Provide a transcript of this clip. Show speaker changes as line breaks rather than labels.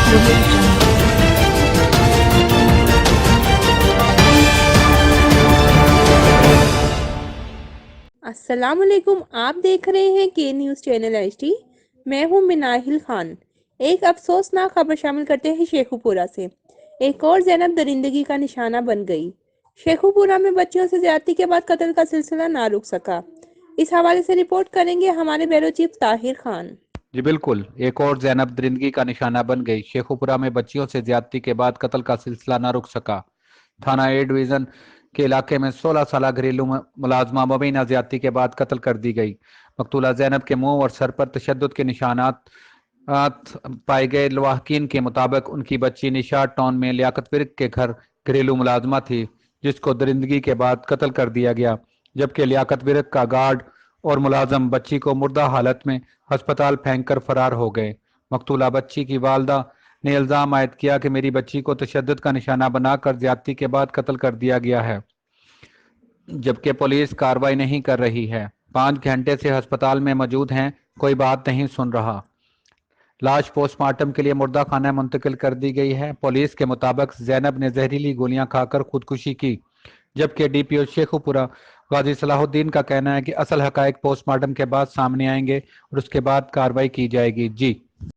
audio jungle.
अस्सलाम वालेकुम। आप देख रहे हैं के न्यूज़ चैनल एचडी। मैं हूं मिनाहिल खान। एक अफसोसनाक खबर शामिल करते हैं शेखुपुरा से। एक और ज़ैनब दरिंदगी का निशाना बन गई। शेखुपुरा में बच्चियों से ज्यादती के बाद कत्ल का सिलसिला ना रुक सका। इस हवाले से रिपोर्ट करेंगे हमारे ब्यूरो चीफ ताहिर खान।
जी बिल्कुल, एक और ज़ैनब दरिंदगी का निशाना बन गई। शेखुपुरा में बच्चियों से ज्यादती के बाद कत्ल का सिलसिला न रुक सका। थाना ए डिवीजन के इलाके में 16 साल घरेलू मुलाजमा मुबीना ज्यादती के बाद कत्ल कर दी गई। मकतूला ज़ैनब के मुंह और सर पर तशद्दुद के निशानात पाए गए। लवाहकीन के मुताबिक उनकी बच्ची निशा टाउन में लियाकत विर्क के घर घरेलू मुलाजमा थी, जिसको दरिंदगी के बाद कत्ल कर दिया गया, जबकि लियाकत विर्क का गार्ड और मुलाजम बच्ची को मुर्दा हालत में अस्पताल फेंक कर फरार हो गए। मकतूला बच्ची की वालदा ने इल्ज़ाम आयद किया कि मेरी बच्ची को तशद्दुद का निशाना बनाकर ज्यादती के बाद कत्ल कर दिया गया है, जबकि पुलिस कार्रवाई नहीं कर रही है। 5 घंटे से अस्पताल में मौजूद हैं, कोई बात नहीं सुन रहा। लाश पोस्टमार्टम के लिए मुर्दा खाना मुंतकिल कर दी गई है। पुलिस के मुताबिक ज़ैनब ने जहरीली गोलियां खाकर खुदकुशी की, जबकि डीपीओ शेखुपुरा गाजी सलाहुद्दीन का कहना है कि असल हकायक पोस्टमार्टम के बाद सामने आएंगे और उसके बाद कार्रवाई की जाएगी। जी।